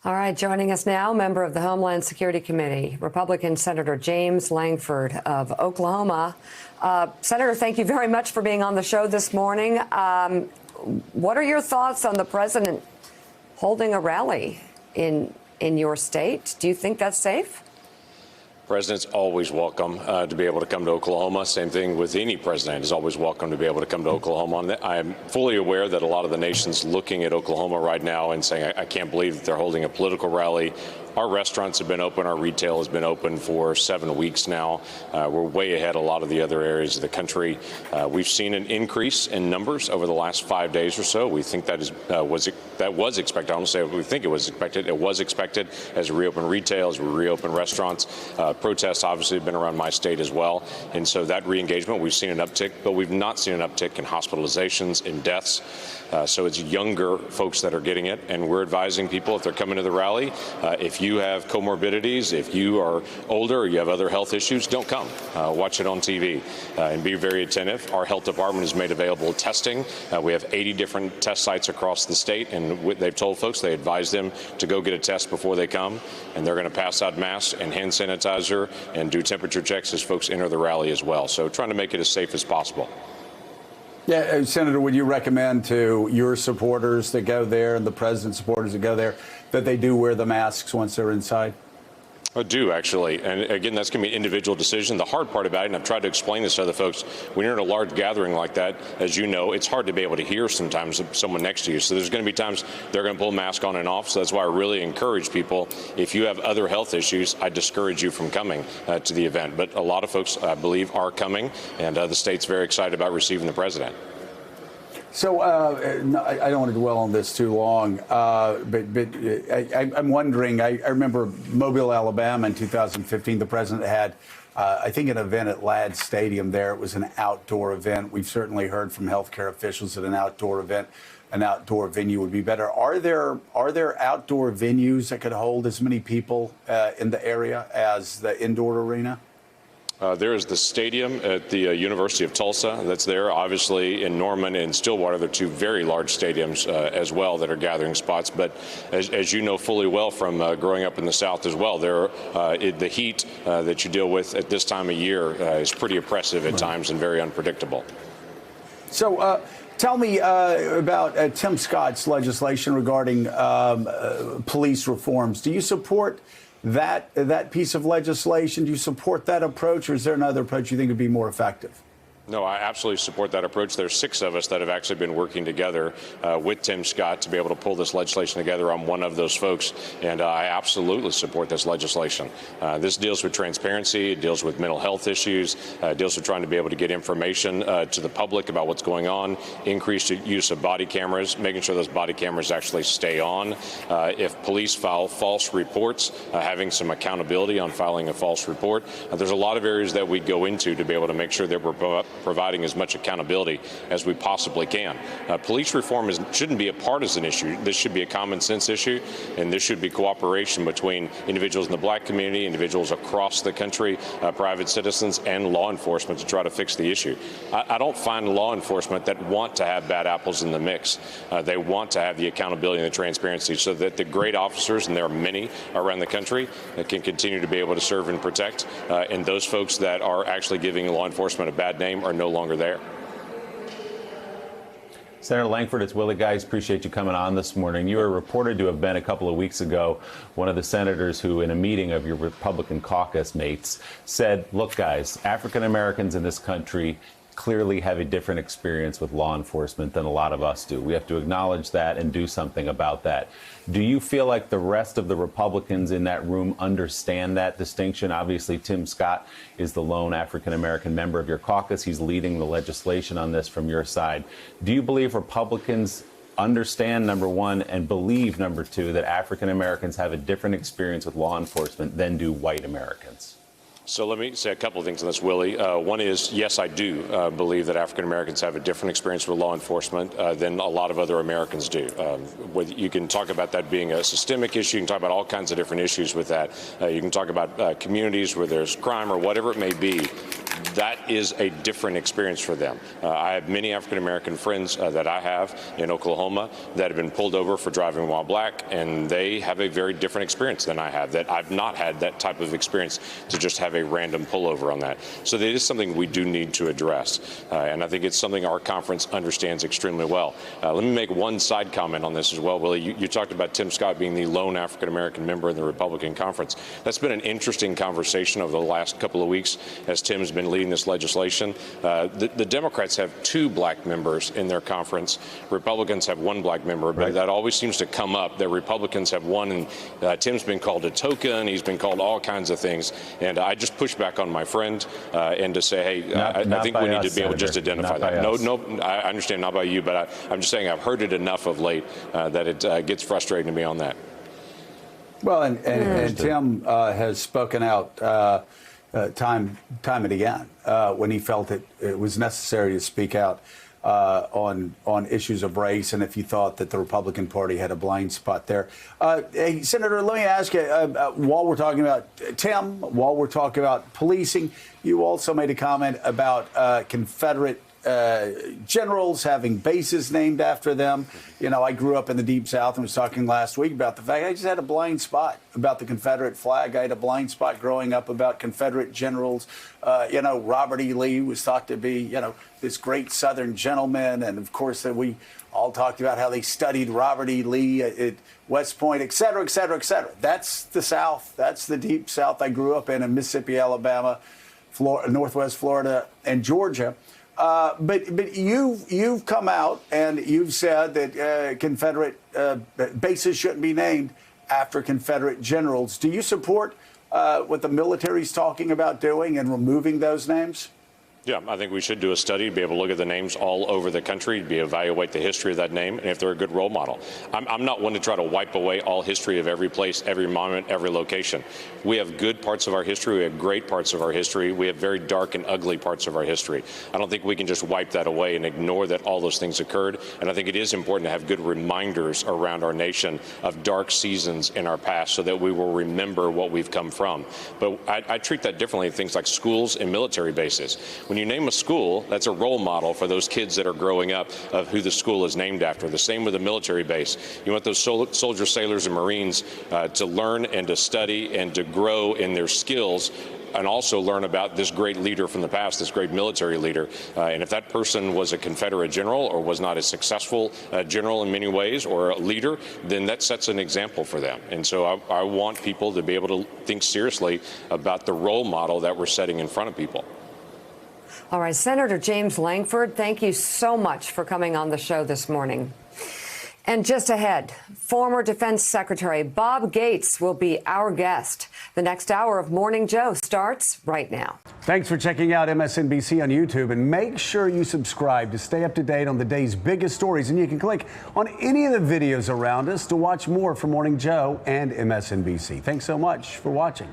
All right, joining us now, member of the Homeland Security Committee, Republican Senator James Lankford of Oklahoma. Senator, thank you very much for being on the show this morning. What are your thoughts on the president holding a rally in your state? Do you think that's safe? President's always welcome to be able to come to Oklahoma. Same thing with any president is always welcome to be able to come to Oklahoma. I'm fully aware that a lot of the nation's looking at Oklahoma right now and saying, I can't believe that they're holding a political rally. Our restaurants have been open. Our retail has been open for 7 weeks now. We're way ahead of a lot of the other areas of the country. We've seen an increase in numbers over the last 5 days or so. We think that was expected. I don't say we think it was expected. It was expected as we reopen retail, as we reopen restaurants. Protests obviously have been around my state as well. And so that re-engagement, we've seen an uptick, but we've not seen an uptick in hospitalizations, in deaths. So it's younger folks that are getting it. And we're advising people if they're coming to the rally, if you have comorbidities, if you are older or you have other health issues, don't come. Watch it on TV and be very attentive. Our health department has made available testing. We have 80 different test sites across the state, and they've told folks, they advise them to go get a test before they come. And they're going to pass out masks and hand sanitizer and do temperature checks as folks enter the rally as well. So trying to make it as safe as possible. Yeah, Senator, would you recommend to your supporters that go there and the president's supporters that go there that they do wear the masks once they're inside? I do, actually. And again, that's going to be an individual decision. The hard part about it, and I've tried to explain this to other folks, when you're in a large gathering like that, as you know, it's hard to be able to hear sometimes someone next to you. So there's going to be times they're going to pull a mask on and off. So that's why I really encourage people, if you have other health issues, I discourage you from coming to the event. But a lot of folks, I believe, are coming, and the state's very excited about receiving the president. So I don't want to dwell on this too long, but I'm wondering, I remember Mobile, Alabama in 2015, the president had, I think, an event at Ladd Stadium there. It was an outdoor event. We've certainly heard from healthcare officials that an outdoor event, an outdoor venue would be better. Are there outdoor venues that could hold as many people in the area as the indoor arena? There is the stadium at the University of Tulsa that's there. Obviously, in Norman and Stillwater, there are two very large stadiums as well that are gathering spots. But as you know fully well from growing up in the South as well, the heat that you deal with at this time of year is pretty oppressive at times and very unpredictable. So tell me about Tim Scott's legislation regarding police reforms. Do you support that piece of legislation? Do you support that approach, or is there another approach you think would be more effective? No, I absolutely support that approach. There's 6 of us that have actually been working together with Tim Scott to be able to pull this legislation together. I'm one of those folks, and I absolutely support this legislation. This deals with transparency. It deals with mental health issues. It deals with trying to be able to get information to the public about what's going on, increased use of body cameras, making sure those body cameras actually stay on. If police file false reports, having some accountability on filing a false report. There's a lot of areas that we go into to be able to make sure that we're providing as much accountability as we possibly can. Police reform shouldn't be a partisan issue. This should be a common sense issue, and this should be cooperation between individuals in the black community, individuals across the country, private citizens, and law enforcement to try to fix the issue. I don't find law enforcement that want to have bad apples in the mix. They want to have the accountability and the transparency so that the great officers, and there are many around the country, that can continue to be able to serve and protect, and those folks that are actually giving law enforcement a bad name are no longer there. Senator Lankford, it's Willie Geist. Appreciate you coming on this morning. You were reported to have been a couple of weeks ago one of the senators who, in a meeting of your Republican caucus mates, said, look, guys, African Americans in this country clearly have a different experience with law enforcement than a lot of us do. We have to acknowledge that and do something about that. Do you feel like the rest of the Republicans in that room understand that distinction? Obviously, Tim Scott is the lone African-American member of your caucus. He's leading the legislation on this from your side. Do you believe Republicans understand, number one, and believe, number two, that African-Americans have a different experience with law enforcement than do white Americans? So let me say a couple of things on this, Willie. One is, yes, I do believe that African Americans have a different experience with law enforcement than a lot of other Americans do. You can talk about that being a systemic issue. You can talk about all kinds of different issues with that. You can talk about communities where there's crime or whatever it may be. that is a different experience for them. I have many African-American friends that I have in Oklahoma that have been pulled over for driving while black, and they have a very different experience than I have, that I've not had that type of experience to just have a random pullover on that. So that is something we do need to address, and I think it's something our conference understands extremely well. Let me make one side comment on this as well, Willie. You talked about Tim Scott being the lone African-American member in the Republican conference. That's been an interesting conversation over the last couple of weeks as Tim's been leading this legislation. The Democrats have 2 black members in their conference. Republicans have 1 black member, but that always seems to come up that Republicans have 1, and Tim's been called a token. He's been called all kinds of things, and I just push back on my friend and to say, hey, I think we need to be able to just identify that. No, I understand, not by you, but I'm just saying I've heard it enough of late that it gets frustrating to me on that. Well, and Tim has spoken out time and again when he felt it was necessary to speak out on issues of race, and if he thought that the Republican Party had a blind spot there. Hey, Senator, let me ask you, while we're talking about Tim, while we're talking about policing, you also made a comment about Confederate generals having bases named after them. You know, I grew up in the Deep South and was talking last week about the fact I just had a blind spot about the Confederate flag. I had a blind spot growing up about Confederate generals. You know, Robert E. Lee was thought to be, you know, this great Southern gentleman. And of course, we all talked about how they studied Robert E. Lee at West Point, et cetera, et cetera, et cetera. That's the South. That's the Deep South I grew up in Mississippi, Alabama, Northwest Florida, and Georgia. But you've come out and you've said that Confederate bases shouldn't be named after Confederate generals. Do you support what the military's talking about doing and removing those names? Yeah, I think we should do a study to be able to look at the names all over the country, to evaluate the history of that name, and if they're a good role model. I'm not one to try to wipe away all history of every place, every monument, every location. We have good parts of our history. We have great parts of our history. We have very dark and ugly parts of our history. I don't think we can just wipe that away and ignore that all those things occurred. And I think it is important to have good reminders around our nation of dark seasons in our past so that we will remember what we've come from. But I treat that differently in things like schools and military bases. When you name a school, that's a role model for those kids that are growing up of who the school is named after. The same with a military base. You want those soldiers, sailors, and Marines to learn and to study and to grow in their skills, and also learn about this great leader from the past, this great military leader. And if that person was a Confederate general or was not a successful general in many ways or a leader, then that sets an example for them. And so I want people to be able to think seriously about the role model that we're setting in front of people. All right, Senator James Lankford, thank you so much for coming on the show this morning. And just ahead, former Defense Secretary Bob Gates will be our guest. The next hour of Morning Joe starts right now. Thanks for checking out MSNBC on YouTube, and make sure you subscribe to stay up to date on the day's biggest stories. And you can click on any of the videos around us to watch more from Morning Joe and MSNBC. Thanks so much for watching.